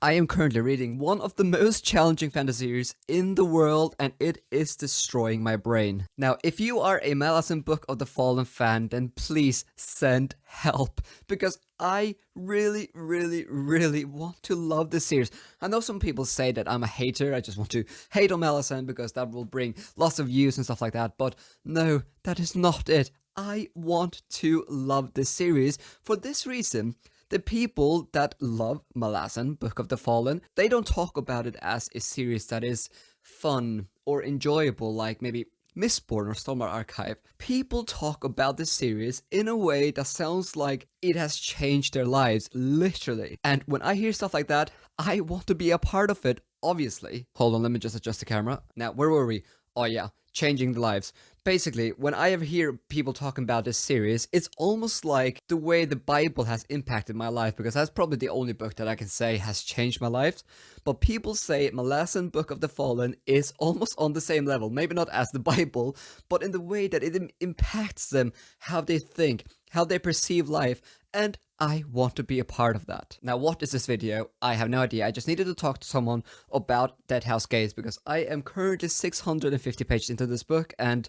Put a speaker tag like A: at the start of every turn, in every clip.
A: I am currently reading one of the most challenging fantasy series in the world, and it is destroying my brain. Now, if you are a Malazan Book of the Fallen fan, then please send help, because I really want to love this series. I know some people say that I'm a hater, I just want to hate on Malazan because that will bring lots of views and stuff like that, but no, that is not it. I want to love this series for this reason. The people that love Malazan, Book of the Fallen, they don't talk about it as a series that is fun or enjoyable like maybe Mistborn or Stormlight Archive. People talk about this series in a way that sounds like it has changed their lives, literally. And when I hear stuff like that, I want to be a part of it, obviously. Hold on, let me just adjust the camera. Now, where were we? Oh yeah, changing the lives. Basically, when I ever hear people talking about this series, it's almost like the way the Bible has impacted my life, because that's probably the only book that I can say has changed my life. But people say Malazan Book of the Fallen is almost on the same level, maybe not as the Bible, but in the way that it impacts them, how they think, how they perceive life, and I want to be a part of that. Now, what is this video? I have no idea. I just needed to talk to someone about Dead House Gates, because I am currently 650 pages into this book, and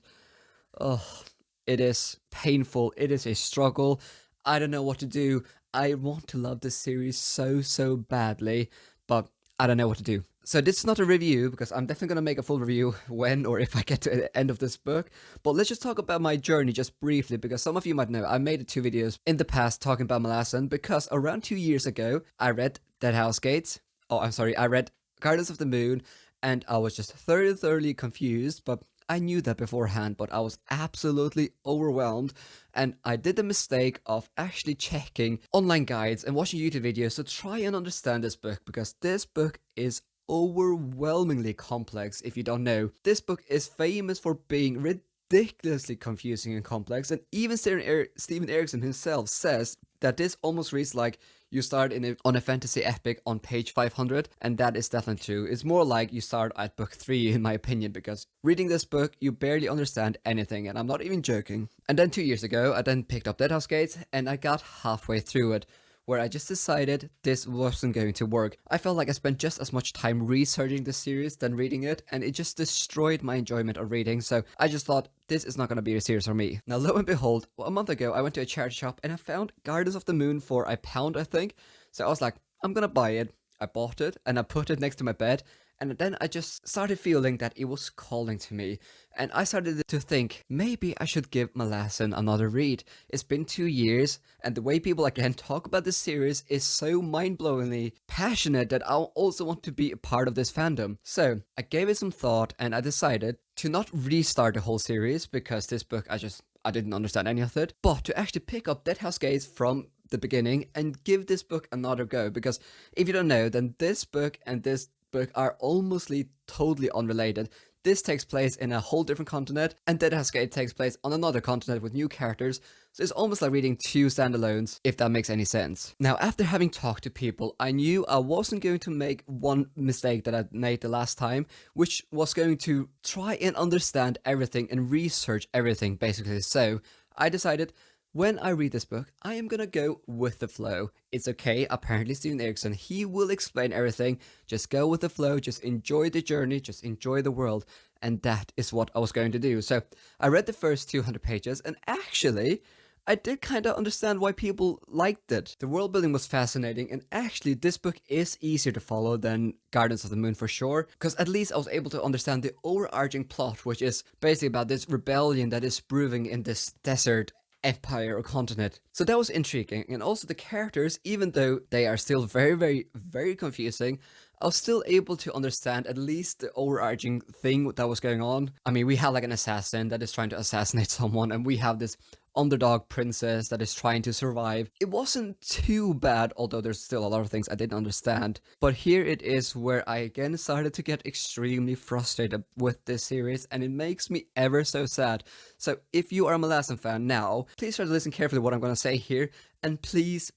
A: oh, it is painful. It is a struggle. I don't know what to do. I want to love this series so badly, but I don't know what to do. So this is not a review, because I'm definitely going to make a full review when or if I get to the end of this book. But let's just talk about my journey just briefly, because some of you might know I made 2 videos in the past talking about Malazan, because around 2 years ago, I read Dead House Gates. Oh, I'm sorry, I read Gardens of the Moon, and I was just thoroughly confused, but I knew that beforehand, but I was absolutely overwhelmed, and I did the mistake of actually checking online guides and watching YouTube videos to try and understand this book, because this book is overwhelmingly complex. If you don't know, this book is famous for being ridiculously confusing and complex, and even Steven Erikson himself says that this almost reads like you start on a fantasy epic on page 500, and that is definitely true. It's more like you start at book 3 in my opinion, because reading this book you barely understand anything, and I'm not even joking. And then 2 years ago I then picked up Dead House Gates, and I got halfway through it, where I just decided this wasn't going to work. I felt like I spent just as much time researching the series than reading it, and it just destroyed my enjoyment of reading, so I just thought, this is not going to be a series for me. Now, lo and behold, a month ago I went to a charity shop and I found Gardens of the Moon for £1, I think, so I was like, I'm gonna buy it. I bought it, and I put it next to my bed, and then I just started feeling that it was calling to me, and I started to think, maybe I should give Malazan another read. It's been 2 years, and the way people again talk about this series is so mind-blowingly passionate that I also want to be a part of this fandom. So I gave it some thought, and I decided to not restart the whole series, because this book I didn't understand any of it, but to actually pick up Dead House Gates from the beginning and give this book another go, because if you don't know, then this book and this book are almostly totally unrelated. This takes place in a whole different continent, and Dead House Gate takes place on another continent with new characters, so it's almost like reading 2 standalones, if that makes any sense. Now, after having talked to people, I knew I wasn't going to make one mistake that I made the last time, which was going to try and understand everything and research everything, basically. So I decided, when I read this book, I am gonna go with the flow. It's okay, apparently Steven Erikson, he will explain everything. Just go with the flow, just enjoy the journey, just enjoy the world. And that is what I was going to do. So I read the first 200 pages, and actually, I did kind of understand why people liked it. The world building was fascinating, and actually this book is easier to follow than Gardens of the Moon for sure, because at least I was able to understand the overarching plot, which is basically about this rebellion that is brewing in this desert empire or continent. So that was intriguing, and also the characters, even though they are still very confusing, I was still able to understand at least the overarching thing that was going on. I mean, we have like an assassin that is trying to assassinate someone, and we have this underdog princess that is trying to survive. It wasn't too bad, although there's still a lot of things I didn't understand. But here it is where I again started to get extremely frustrated with this series, and it makes me ever so sad. So if you are a Malazan fan now, please try to listen carefully to what I'm going to say here, and please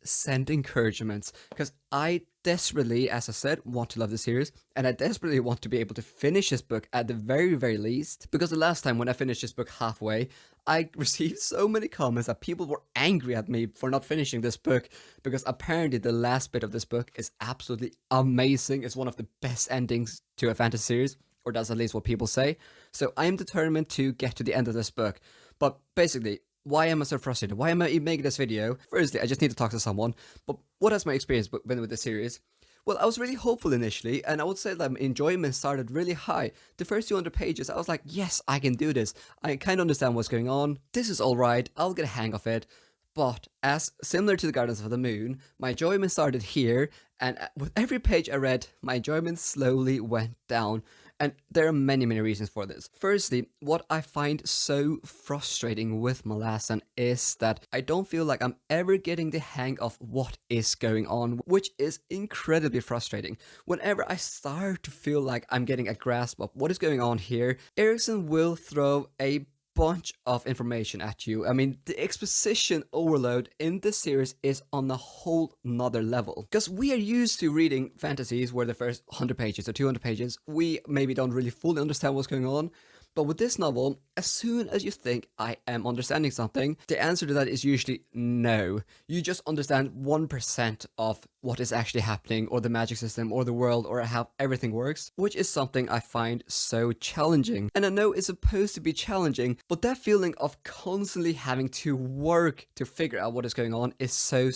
A: send encouragements, because I desperately, as I said, want to love the series, and I desperately want to be able to finish this book at the very least, because the last time when I finished this book halfway, I received so many comments that people were angry at me for not finishing this book because apparently the last bit of this book is absolutely amazing. It's one of the best endings to a fantasy series, or that's at least what people say. So I'm determined to get to the end of this book. But basically, why am I so frustrated? Why am I even making this video? Firstly, I just need to talk to someone. But what has my experience been with this series? Well, I was really hopeful initially, and I would say that my enjoyment started really high. The first 200 pages, I was like, yes, I can do this. I kind of understand what's going on. This is alright, I'll get a hang of it. But as similar to the Gardens of the Moon, my enjoyment started here, and with every page I read, my enjoyment slowly went down. And there are many reasons for this. Firstly, what I find so frustrating with Malazan is that I don't feel like I'm ever getting the hang of what is going on, which is incredibly frustrating. Whenever I start to feel like I'm getting a grasp of what is going on here, Erikson will throw a bunch of information at you. I mean, the exposition overload in this series is on a whole nother level. Because we are used to reading fantasies where the first 100 pages or 200 pages, we maybe don't really fully understand what's going on. But with this novel, as soon as you think I am understanding something, the answer to that is usually no. You just understand 1% of what is actually happening, or the magic system, or the world, or how everything works, which is something I find so challenging. And I know it's supposed to be challenging, but that feeling of constantly having to work to figure out what is going on is so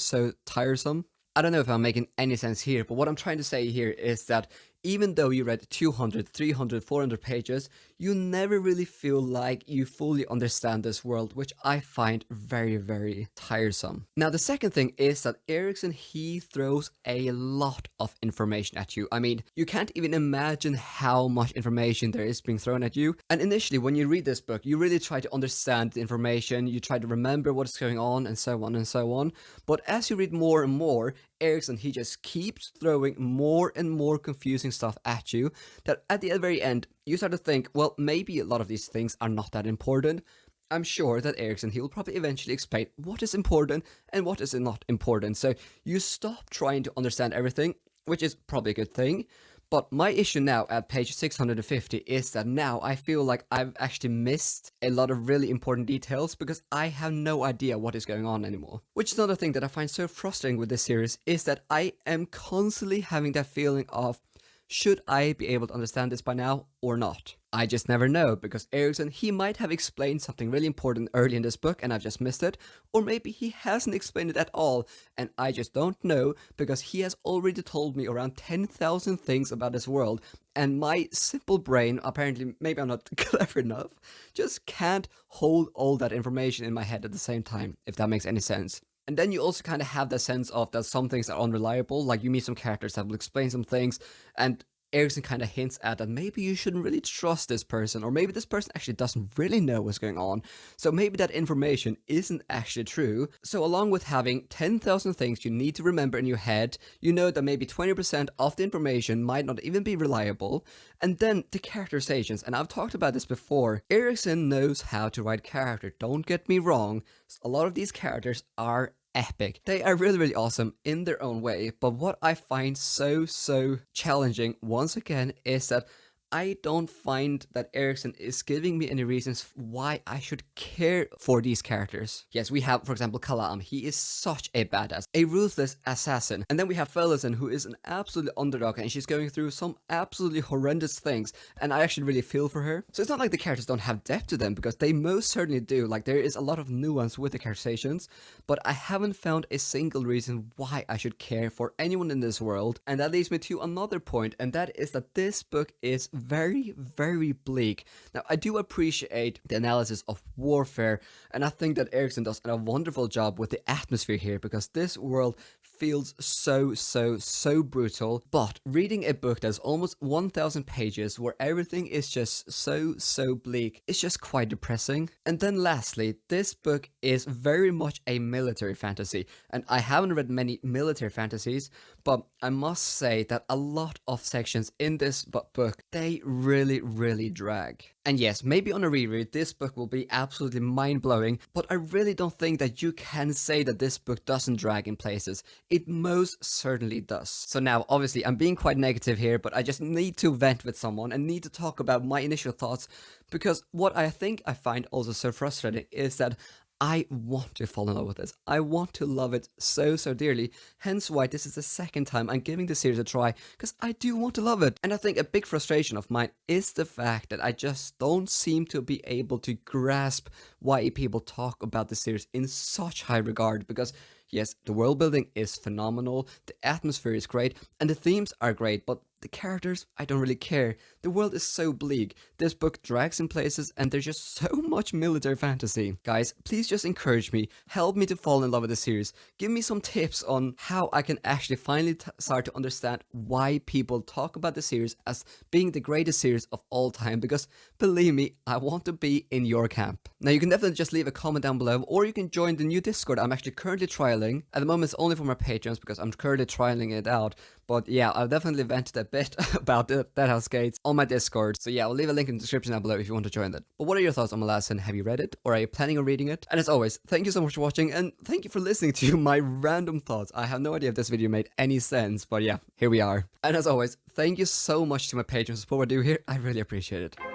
A: tiresome. I don't know if I'm making any sense here, but what I'm trying to say here is that even though you read 200, 300, 400 pages, you never really feel like you fully understand this world, which I find very tiresome. Now, the second thing is that Erikson, he throws a lot of information at you. I mean, you can't even imagine how much information there is being thrown at you. And initially, when you read this book, you really try to understand the information, you try to remember what's going on, and so on and so on. But as you read more and more, Erikson, he just keeps throwing more and more confusing stuff at you, that at the very end, you start to think, well, maybe a lot of these things are not that important. I'm sure that Erikson, he will probably eventually explain what is important and what is not important. So you stop trying to understand everything, which is probably a good thing. But my issue now at page 650 is that now I feel like I've actually missed a lot of really important details because I have no idea what is going on anymore. Which is another thing that I find so frustrating with this series, is that I am constantly having that feeling of, should I be able to understand this by now or not? I just never know, because Erikson, he might have explained something really important early in this book and I've just missed it, or maybe he hasn't explained it at all and I just don't know because he has already told me around 10,000 things about this world, and my simple brain, apparently maybe I'm not clever enough, just can't hold all that information in my head at the same time, if that makes any sense. And then you also kind of have the sense of that some things are unreliable, like you meet some characters that will explain some things, and Erikson kind of hints at that maybe you shouldn't really trust this person, or maybe this person actually doesn't really know what's going on, so maybe that information isn't actually true. So along with having 10,000 things you need to remember in your head, you know that maybe 20% of the information might not even be reliable. And then the characterizations, and I've talked about this before, Erikson knows how to write character, don't get me wrong. A lot of these characters are epic. They are really awesome in their own way, but what I find so challenging once again is that I don't find that Erikson is giving me any reasons why I should care for these characters. Yes, we have, for example, Kalam. He is such a badass, a ruthless assassin. And then we have Malazan, who is an absolute underdog, and she's going through some absolutely horrendous things, and I actually really feel for her. So it's not like the characters don't have depth to them, because they most certainly do. Like, there is a lot of nuance with the characterizations, but I haven't found a single reason why I should care for anyone in this world. And that leads me to another point, and that is that this book is very bleak. Now, I do appreciate the analysis of warfare, and I think that Erikson does a wonderful job with the atmosphere here, because this world feels so brutal. But reading a book that's almost 1,000 pages where everything is just so bleak, it's just quite depressing. And then lastly, this book is very much a military fantasy, and I haven't read many military fantasies, but I must say that a lot of sections in this book, they really drag. And yes, maybe on a reread, this book will be absolutely mind-blowing, but I really don't think that you can say that this book doesn't drag in places. It most certainly does. So now, obviously, I'm being quite negative here, but I just need to vent with someone and need to talk about my initial thoughts, because what I think I find also so frustrating is that I want to fall in love with this. I want to love it so dearly. Hence why this is the second time I'm giving the series a try, because I do want to love it. And I think a big frustration of mine is the fact that I just don't seem to be able to grasp why people talk about the series in such high regard, because yes, the world building is phenomenal, the atmosphere is great, and the themes are great, but the characters, I don't really care. The world is so bleak. This book drags in places and there's just so much military fantasy. Guys, please just encourage me. Help me to fall in love with the series. Give me some tips on how I can actually finally start to understand why people talk about the series as being the greatest series of all time. Because believe me, I want to be in your camp. Now you can definitely just leave a comment down below, or you can join the new Discord I'm actually currently trialing. At the moment it's only for my patrons because I'm currently trialing it out. But yeah, I'll definitely vented a bit about that House Gates on my Discord. So yeah, I'll leave a link in the description down below if you want to join that. But what are your thoughts on Malazan? Have you read it? Or are you planning on reading it? And as always, thank you so much for watching, and thank you for listening to my random thoughts. I have no idea if this video made any sense, but yeah, here we are. And as always, thank you so much to my patrons for what I do here. I really appreciate it.